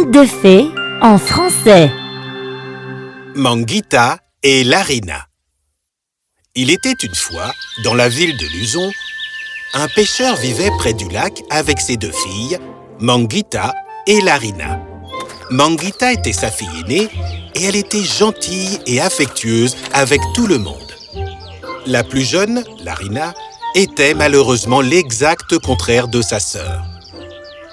Conte de fées en français. Manguita et Larina. Il était une fois, dans la ville de Luzon, un pêcheur vivait près du lac avec ses deux filles, Manguita et Larina. Manguita était sa fille aînée et elle était gentille et affectueuse avec tout le monde. La plus jeune, Larina, était malheureusement l'exact contraire de sa sœur.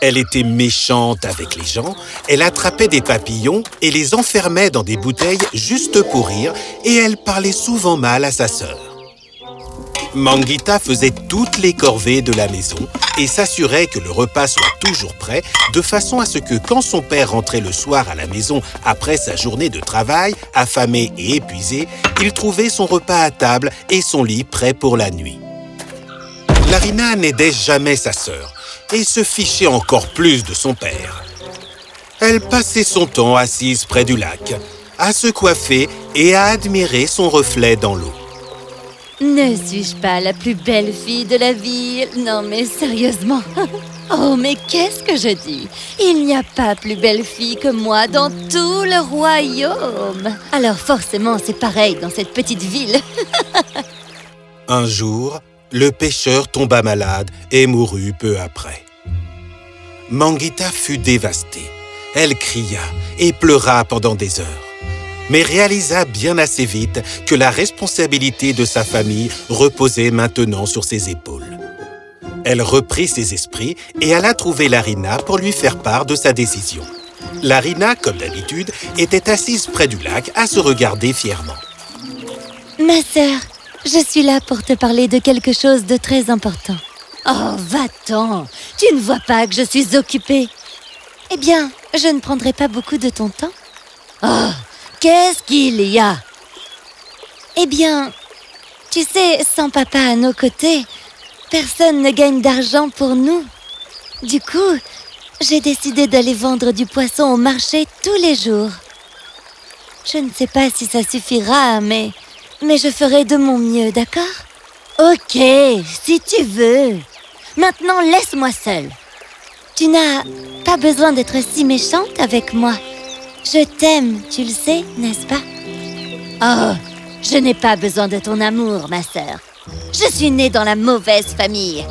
Elle était méchante avec les gens, elle attrapait des papillons et les enfermait dans des bouteilles juste pour rire et elle parlait souvent mal à sa sœur. Manguita faisait toutes les corvées de la maison et s'assurait que le repas soit toujours prêt de façon à ce que quand son père rentrait le soir à la maison après sa journée de travail, affamé et épuisé, il trouvait son repas à table et son lit prêt pour la nuit. Larina n'aidait jamais sa sœur et se fichait encore plus de son père. Elle passait son temps assise près du lac, à se coiffer et à admirer son reflet dans l'eau. Ne suis-je pas la plus belle fille de la ville? Non mais sérieusement. Oh mais qu'est-ce que je dis? Il n'y a pas plus belle fille que moi dans tout le royaume. Alors forcément c'est pareil dans cette petite ville. Un jour, le pêcheur tomba malade et mourut peu après. Manguita fut dévastée. Elle cria et pleura pendant des heures, mais réalisa bien assez vite que la responsabilité de sa famille reposait maintenant sur ses épaules. Elle reprit ses esprits et alla trouver Larina pour lui faire part de sa décision. Larina, comme d'habitude, était assise près du lac à se regarder fièrement. Ma sœur, je suis là pour te parler de quelque chose de très important. Oh, va-t'en! Tu ne vois pas que je suis occupée? Eh bien, je ne prendrai pas beaucoup de ton temps. Oh, qu'est-ce qu'il y a? Eh bien, tu sais, sans papa à nos côtés, personne ne gagne d'argent pour nous. Du coup, j'ai décidé d'aller vendre du poisson au marché tous les jours. Je ne sais pas si ça suffira, mais je ferai de mon mieux, d'accord? Ok, si tu veux. Maintenant, laisse-moi seule. Tu n'as pas besoin d'être si méchante avec moi. Je t'aime, tu le sais, n'est-ce pas? Oh, je n'ai pas besoin de ton amour, ma sœur. Je suis née dans la mauvaise famille.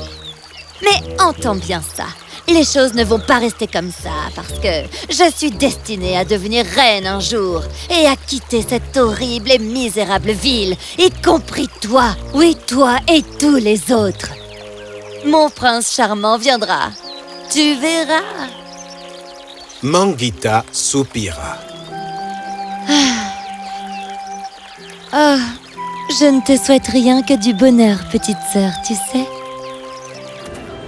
Mais entends bien ça. Les choses ne vont pas rester comme ça parce que je suis destinée à devenir reine un jour et à quitter cette horrible et misérable ville, y compris toi. Oui, toi et tous les autres. Mon prince charmant viendra. Tu verras. Manguita soupira. Oh, je ne te souhaite rien que du bonheur, petite sœur, tu sais.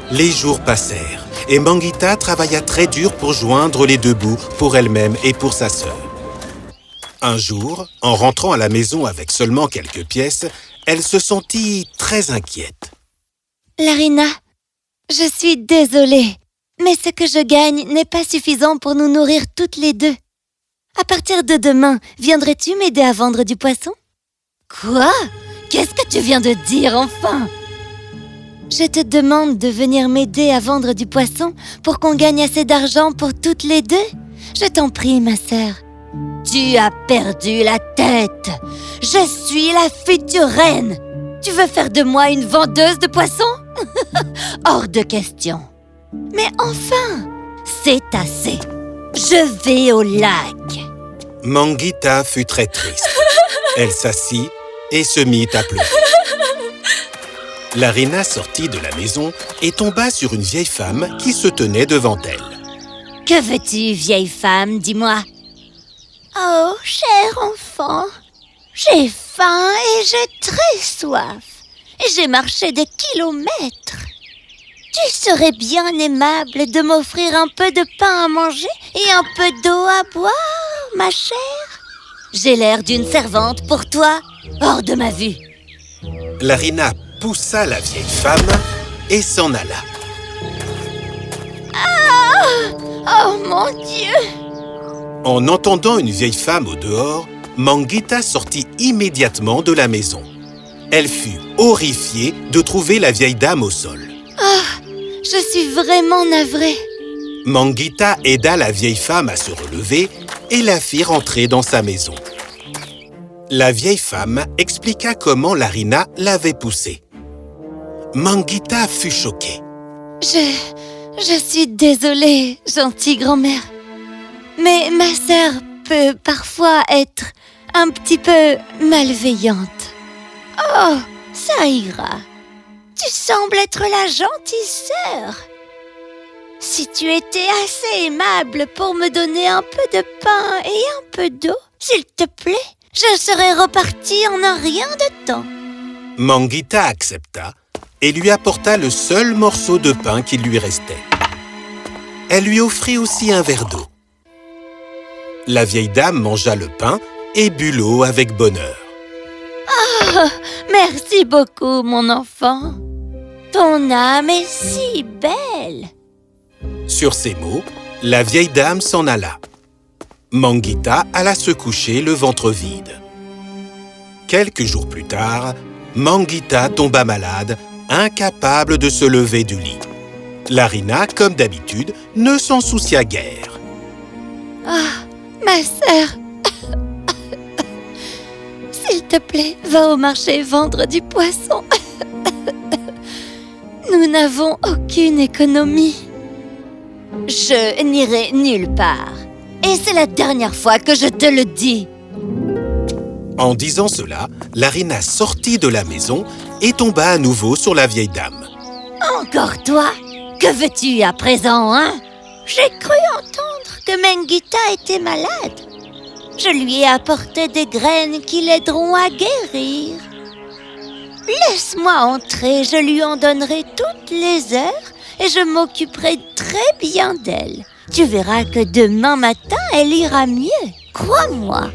Les jours passèrent et Manguita travailla très dur pour joindre les deux bouts pour elle-même et pour sa sœur. Un jour, en rentrant à la maison avec seulement quelques pièces, elle se sentit très inquiète. Larina, je suis désolée, mais ce que je gagne n'est pas suffisant pour nous nourrir toutes les deux. À partir de demain, viendrais-tu m'aider à vendre du poisson? Quoi? Qu'est-ce que tu viens de dire enfin? Je te demande de venir m'aider à vendre du poisson pour qu'on gagne assez d'argent pour toutes les deux. Je t'en prie, ma sœur. Tu as perdu la tête. Je suis la future reine. Tu veux faire de moi une vendeuse de poissons? Hors de question. Mais enfin, c'est assez. Je vais au lac. Manguita fut très triste. Elle s'assit et se mit à pleurer. Larina sortit de la maison et tomba sur une vieille femme qui se tenait devant elle. « Que veux-tu, vieille femme, dis-moi ?»« Oh, cher enfant, j'ai faim et j'ai très soif. J'ai marché des kilomètres. Tu serais bien aimable de m'offrir un peu de pain à manger et un peu d'eau à boire, ma chère? J'ai l'air d'une servante pour toi, hors de ma vue. » Larina poussa la vieille femme et s'en alla. Ah! Oh mon Dieu! En entendant une vieille femme au dehors, Manguita sortit immédiatement de la maison. Elle fut horrifiée de trouver la vieille dame au sol. Oh, je suis vraiment navrée. Manguita aida la vieille femme à se relever et la fit rentrer dans sa maison. La vieille femme expliqua comment Larina l'avait poussée. Manguita fut choquée. Je suis désolée, gentille grand-mère. Mais ma sœur peut parfois être un petit peu malveillante. Oh, ça ira. Tu sembles être la gentille sœur. Si tu étais assez aimable pour me donner un peu de pain et un peu d'eau, s'il te plaît, je serais repartie en un rien de temps. Manguita accepta et lui apporta le seul morceau de pain qui lui restait. Elle lui offrit aussi un verre d'eau. La vieille dame mangea le pain et but l'eau avec bonheur. Oh, merci beaucoup, mon enfant. Ton âme est si belle. Sur ces mots, la vieille dame s'en alla. Manguita alla se coucher le ventre vide. Quelques jours plus tard, Manguita tomba malade, incapable de se lever du lit. Larina, comme d'habitude, ne s'en soucia guère. Ah, ma sœur. S'il te plaît, va au marché vendre du poisson. Nous n'avons aucune économie. Je n'irai nulle part. Et c'est la dernière fois que je te le dis. En disant cela, Larina sortit de la maison et tomba à nouveau sur la vieille dame. Encore toi? Que veux-tu à présent, hein? J'ai cru entendre que Manguita était malade. Je lui ai apporté des graines qui l'aideront à guérir. Laisse-moi entrer, je lui en donnerai toutes les heures et je m'occuperai très bien d'elle. Tu verras que demain matin, elle ira mieux. Crois-moi.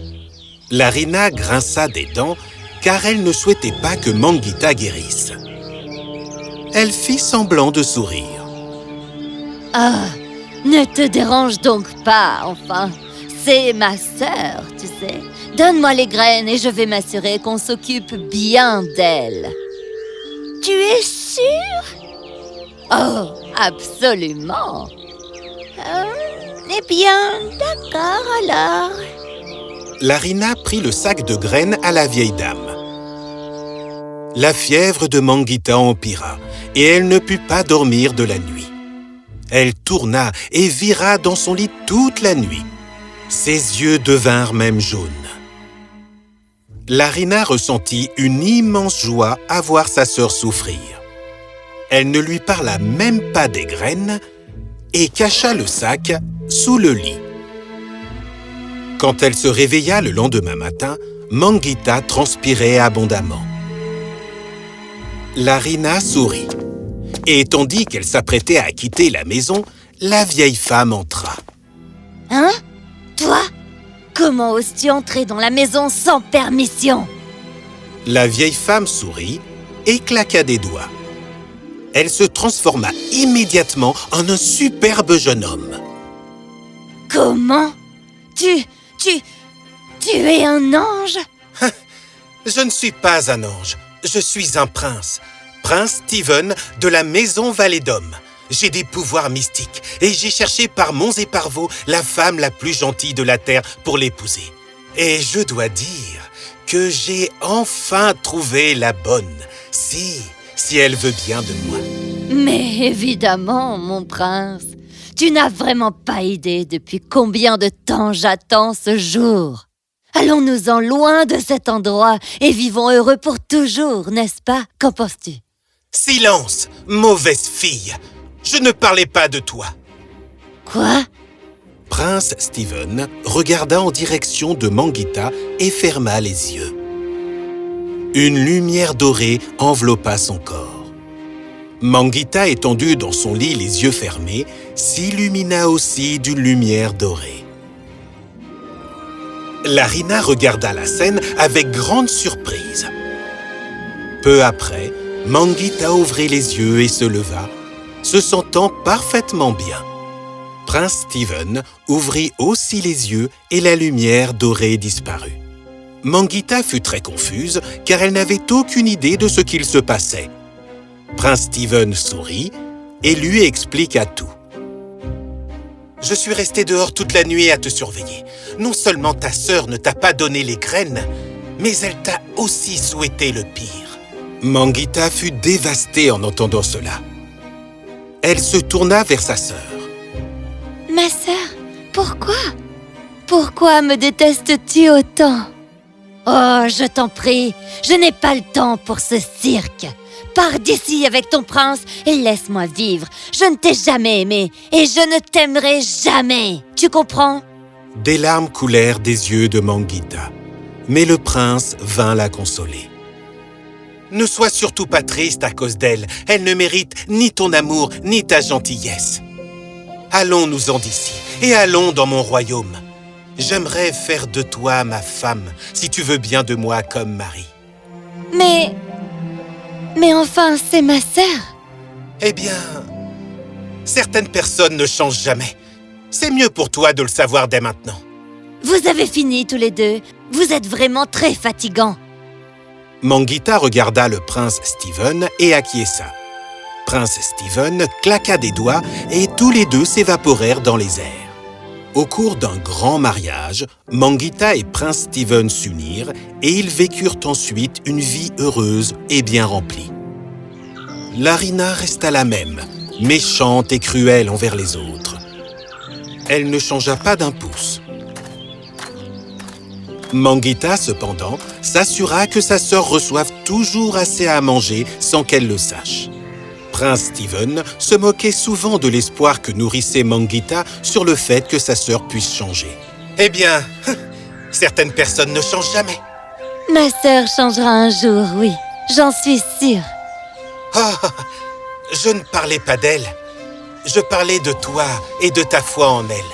Larina grinça des dents car elle ne souhaitait pas que Manguita guérisse. Elle fit semblant de sourire. Ah, ne te dérange donc pas, enfin. C'est ma sœur, tu sais. Donne-moi les graines et je vais m'assurer qu'on s'occupe bien d'elle. Tu es sûre? Oh, absolument. Eh bien, d'accord alors. Larina prit le sac de graines à la vieille dame. La fièvre de Manguita empira et elle ne put pas dormir de la nuit. Elle tourna et vira dans son lit toute la nuit. Ses yeux devinrent même jaunes. Larina ressentit une immense joie à voir sa sœur souffrir. Elle ne lui parla même pas des graines et cacha le sac sous le lit. Quand elle se réveilla le lendemain matin, Manguita transpirait abondamment. Larina sourit. Et tandis qu'elle s'apprêtait à quitter la maison, la vieille femme entra. « Hein? Toi? Comment oses-tu entrer dans la maison sans permission ?» La vieille femme sourit et claqua des doigts. Elle se transforma immédiatement en un superbe jeune homme. « Comment? Tu es un ange? » Je ne suis pas un ange, je suis un prince. Prince Steven de la maison Valedom. J'ai des pouvoirs mystiques et j'ai cherché par monts et par vaux la femme la plus gentille de la terre pour l'épouser. Et je dois dire que j'ai enfin trouvé la bonne, si elle veut bien de moi. Mais évidemment, mon prince, tu n'as vraiment pas idée depuis combien de temps j'attends ce jour. Allons-nous-en loin de cet endroit et vivons heureux pour toujours, n'est-ce pas? Qu'en penses-tu? Silence, mauvaise fille! Je ne parlais pas de toi. Quoi? Prince Steven regarda en direction de Manguita et ferma les yeux. Une lumière dorée enveloppa son corps. Manguita, étendue dans son lit les yeux fermés, s'illumina aussi d'une lumière dorée. Larina regarda la scène avec grande surprise. Peu après, Manguita ouvrit les yeux et se leva, se sentant parfaitement bien. Prince Steven ouvrit aussi les yeux et la lumière dorée disparut. Manguita fut très confuse car elle n'avait aucune idée de ce qu'il se passait. Prince Steven sourit et lui expliqua tout. Je suis resté dehors toute la nuit à te surveiller. Non seulement ta sœur ne t'a pas donné les graines, mais elle t'a aussi souhaité le pire. Manguita fut dévastée en entendant cela. Elle se tourna vers sa sœur. Ma sœur, pourquoi? Pourquoi me détestes-tu autant? Oh, je t'en prie, je n'ai pas le temps pour ce cirque. Pars d'ici avec ton prince et laisse-moi vivre. Je ne t'ai jamais aimé et je ne t'aimerai jamais. Tu comprends? Des larmes coulèrent des yeux de Manguita, mais le prince vint la consoler. Ne sois surtout pas triste à cause d'elle. Elle ne mérite ni ton amour, ni ta gentillesse. Allons-nous-en d'ici et allons dans mon royaume. J'aimerais faire de toi ma femme, si tu veux bien de moi comme mari. Mais enfin, c'est ma sœur. Eh bien, certaines personnes ne changent jamais. C'est mieux pour toi de le savoir dès maintenant. Vous avez fini tous les deux. Vous êtes vraiment très fatigants. Manguita regarda le prince Steven et acquiesça. Prince Steven claqua des doigts et tous les deux s'évaporèrent dans les airs. Au cours d'un grand mariage, Manguita et prince Steven s'unirent et ils vécurent ensuite une vie heureuse et bien remplie. Larina resta la même, méchante et cruelle envers les autres. Elle ne changea pas d'un pouce. Manguita, cependant, s'assura que sa sœur reçoive toujours assez à manger sans qu'elle le sache. Prince Steven se moquait souvent de l'espoir que nourrissait Manguita sur le fait que sa sœur puisse changer. Eh bien, certaines personnes ne changent jamais. Ma sœur changera un jour, oui. J'en suis sûre. Oh, je ne parlais pas d'elle. Je parlais de toi et de ta foi en elle.